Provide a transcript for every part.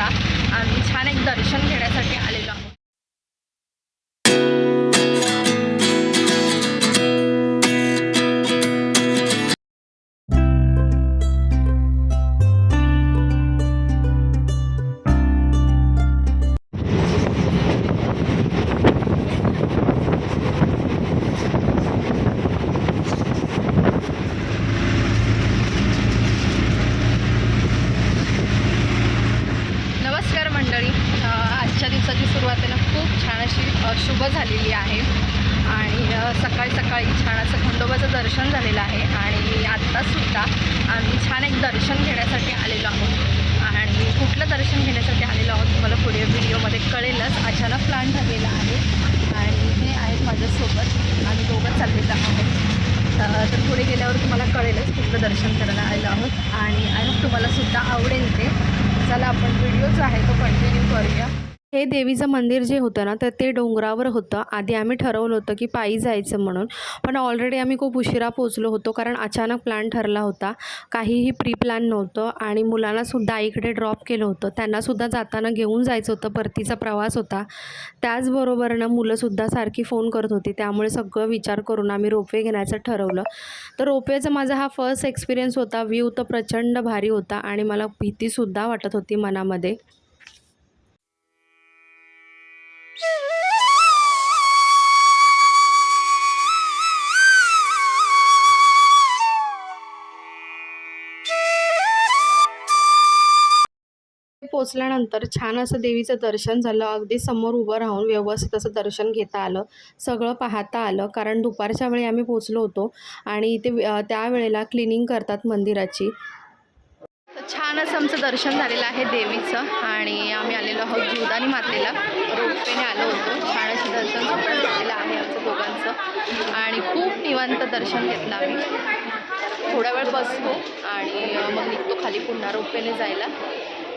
सुद्धा आम्ही छान एक दर्शन घेण्यासाठी आलेलो आहोत. नमस्कार मंडळी, आजच्या दिवसाची सुरुवात आहे ना खूप छान अशी शुभ झालेली आहे आणि सकाळी छान असं खंडोबाचं दर्शन झालेलं आहे आणि आत्तासुद्धा आम्ही छान एक दर्शन घेण्यासाठी आलेलो आहोत. आणि कुठलं दर्शन घेण्यासाठी आलेलो आहोत तुम्हाला पुढे व्हिडिओमध्ये कळेलच. अचानक प्लॅन झालेला आहे आणि हे आहेत माझ्यासोबत, आम्ही दोघं चाललेलो आहोत. तर पुढे गेल्यावर तुम्हाला कळेलच कुठलं दर्शन करायला आलेलो आहोत आणि आय होप तुम्हाला सुद्धा आवडेल ते. चला आपण व्हिडिओ जो आहे तो कंटिन्यू करूया. हे देवीचं मंदिर जे होतं ना तर ते डोंगरावर होतं. आधी आम्ही ठरवलं होतं की पायी जायचं म्हणून, पण ऑलरेडी आम्ही खूप उशिरा पोचलो होतो कारण अचानक प्लॅन ठरला होता. काहीही प्री प्लॅन नव्हतं आणि मुलांनासुद्धा आईकडे ड्रॉप केलं होतं. त्यांनासुद्धा जाताना घेऊन जायचं होतं, परतीचा प्रवास होता. त्याचबरोबर ना मुलंसुद्धा सारखी फोन करत होती, त्यामुळे सगळं विचार करून आम्ही रोपवे घेण्याचं ठरवलं. तर रोपवेचा माझा हा फर्स्ट एक्सपिरियन्स होता. व्ह्यू तर प्रचंड भारी होता आणि मला भीतीसुद्धा वाटत होती मनामध्ये. पोचल्यानंतर छान असं देवीचं दर्शन झालं. अगदी समोर उभं राहून व्यवस्थित असं दर्शन घेता आलं, सगळं पाहता आलं. कारण दुपारच्या वेळी आम्ही पोचलो होतो आणि इथे त्यावेळेला क्लिनिंग करतात मंदिराची. तर छान असं आमचं दर्शन झालेलं आहे देवीचं आणि आम्ही आलेलो आहोत जीवदानी मातेला. रोपवेने आलो होतो. छान असं दर्शन सुद्धा झालेलं आहे आमचं दोघांचं आणि खूप निवांत दर्शन घेतलं आम्ही. थोडा वेळ बसतो आणि मग निघतो खाली पुन्हा रोपवेने जायला.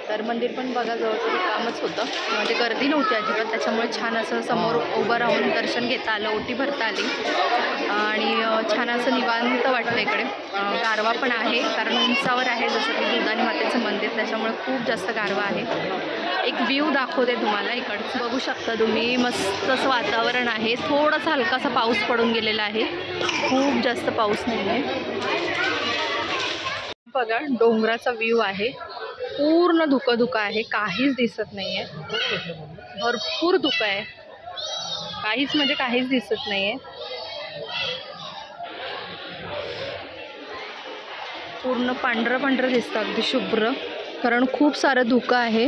तर मंदिर पण बघा जवळजवळ रिकामच होतं, म्हणजे गर्दी नव्हती अजिबात. त्याच्यामुळे छान असं समोर उभं राहून दर्शन घेता आलं, ओटी भरता आली आणि छान असं निवांत वाटतं इकडे. गारवा पण आहे कारण उंचावर आहे जसं की जीवदानी मातेचं मंदिर, त्याच्यामुळे खूप जास्त गारवा आहे. एक व्ह्यू दाखवते तुम्हाला इकडचं, बघू शकता तुम्ही. मस्त असं वातावरण आहे. थोडासा हलकासा पाऊस पडून गेलेला आहे, खूप जास्त पाऊस नाही आहे. बघा डोंगराचा व्ह्यू आहे. पूर्ण धुकं आहे, काहीच दिसत नाही आहे. भरपूर धुकं आहे, काहीच म्हणजे काहीच दिसत नाही आहे. पूर्ण पांढरं दिसतं, अगदी शुभ्र, कारण खूप सारं धुकं आहे.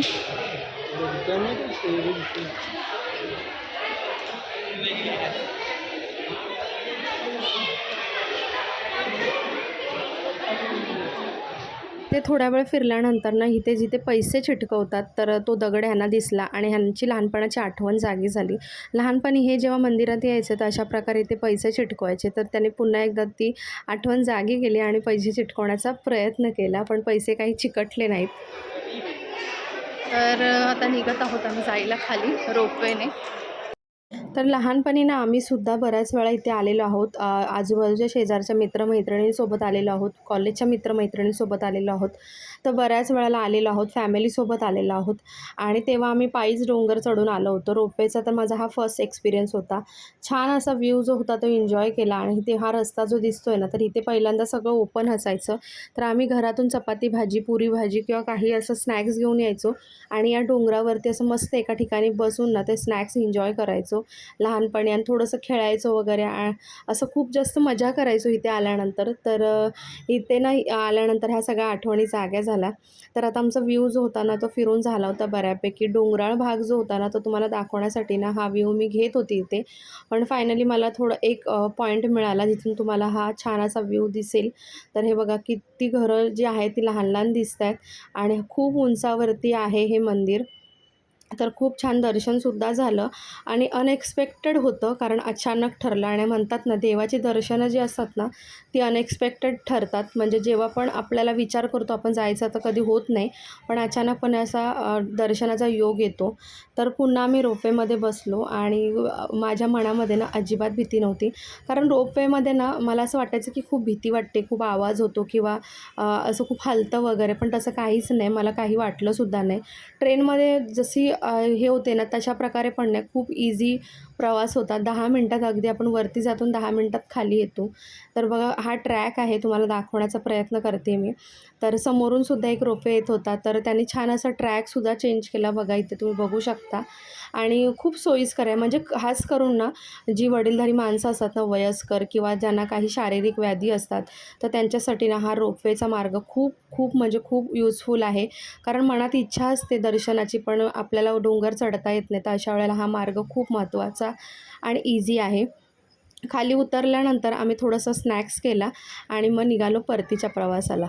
ते थोड्या वेळ फिरल्यानंतर ना इथे जिथे पैसे चिटकवतात तर तो दगड ह्यांना दिसला आणि ह्यांची लहानपणाची आठवण जागी झाली. लहानपणी हे जेव्हा मंदिरात यायचे तर अशा प्रकारे ते पैसे चिटकवायचे. तर त्याने पुन्हा एकदा ती आठवण जागी केली आणि पैसे चिटकवण्याचा प्रयत्न केला, पण पैसे काही चिकटले नाहीत. तर आता निघत आहोत आम्ही जायला खाली रोपवेने. तर लहानपणी ना आम्हीसुद्धा बऱ्याच वेळा इथे आलेलो आहोत. आजूबाजूच्या शेजारच्या मित्रमैत्रिणींसोबत आलेलो आहोत, कॉलेजच्या मित्रमैत्रिणींसोबत आलेलो आहोत. तर बऱ्याच वेळेला आलेलो आहोत, फॅमिलीसोबत आलेलो आहोत आणि तेव्हा आम्ही पायीच डोंगर चढून आलो होतो. रोपवेचा तर माझा हा फर्स्ट एक्सपिरियन्स होता. छान असा व्ह्यू जो होता तो एन्जॉय केला आणि इथे हा रस्ता जो दिसतोय ना तर इथे पहिल्यांदा सगळं ओपन असायचं. तर आम्ही घरातून चपाती भाजी, पुरी भाजी किंवा काही असं स्नॅक्स घेऊन यायचो आणि या डोंगरावरती असं मस्त एका ठिकाणी बसून ना ते स्नॅक्स एन्जॉय करायचो लहानपणी आणि थोडंसं खेळायचो वगैरे. असं खूप जास्त मजा करायचो इथे आल्यानंतर. तर इथे ना आल्यानंतर ह्या सगळ्या आठवणी जाग्या झाल्या. तर आता आमचा व्ह्यू जो होता ना तो फिरून झाला होता बऱ्यापैकी. डोंगराळ भाग जो होता ना तो तुम्हाला दाखवण्यासाठी ना हा व्ह्यू मी घेत होती इथे, पण फायनली मला थोडं एक पॉईंट मिळाला जिथून तुम्हाला हा छान असा व्ह्यू दिसेल. तर हे बघा किती घरं जी आहेत ती लहान लहान दिसत आहेत आणि खूप उंचावरती आहे हे मंदिर. तर खूप छान दर्शनसुद्धा झालं आणि अनएक्सपेक्टेड होतं, कारण अचानक ठरलं. आणि म्हणतात ना, देवाची दर्शनं जी असतात ना, ती अनएक्सपेक्टेड ठरतात. म्हणजे जेव्हा पण आपल्याला विचार करतो आपण जायचं तर कधी होत नाही, पण अचानकपणे असा दर्शनाचा योग येतो. तर पुन्हा आम्ही रोपवेमध्ये बसलो आणि माझ्या मनामध्ये ना अजिबात भीती नव्हती. कारण रोपवेमध्ये ना मला असं वाटायचं की खूप भीती वाटते, खूप आवाज होतो किंवा असं खूप हलतं वगैरे, पण तसं काहीच नाही. मला काही वाटलंसुद्धा नाही. ट्रेनमध्ये जशी हे होते ना, तशा प्रकारे पण नाही. खूप इझी प्रवास होता. 10 मिनिटात अगदी आपण वरती जातो आणि 10 मिनिटात खाली येतो. तर बघा हा ट्रॅक आहे, तुम्हाला दाखवण्याचा प्रयत्न करते मी. तर समोरून सुद्धा एक रोपवे येत होता, तर त्यांनी छान असा ट्रॅकसुद्धा चेंज केला. बघा इथे तुम्ही बघू शकता आणि खूप सोयीस्कर आहे. म्हणजे खास करून ना, जी वडीलधारी माणसं असतात ना, वयस्कर किंवा ज्यांना काही शारीरिक व्याधी असतात, तर त्यांच्यासाठी ना हा रोपवेचा मार्ग खूप खूप म्हणजे खूप युजफुल आहे. कारण मनात इच्छा असते दर्शनाची, पण आपल्याला डोंगर चढता येत नाही. तर अशा वेळेला हा मार्ग खूप महत्त्वाचा आणि ईझी आहे. खाली उतरल्यानंतर आम्ही थोडंसं स्नॅक्स केला आणि मग निघालो परतीच्या प्रवासाला.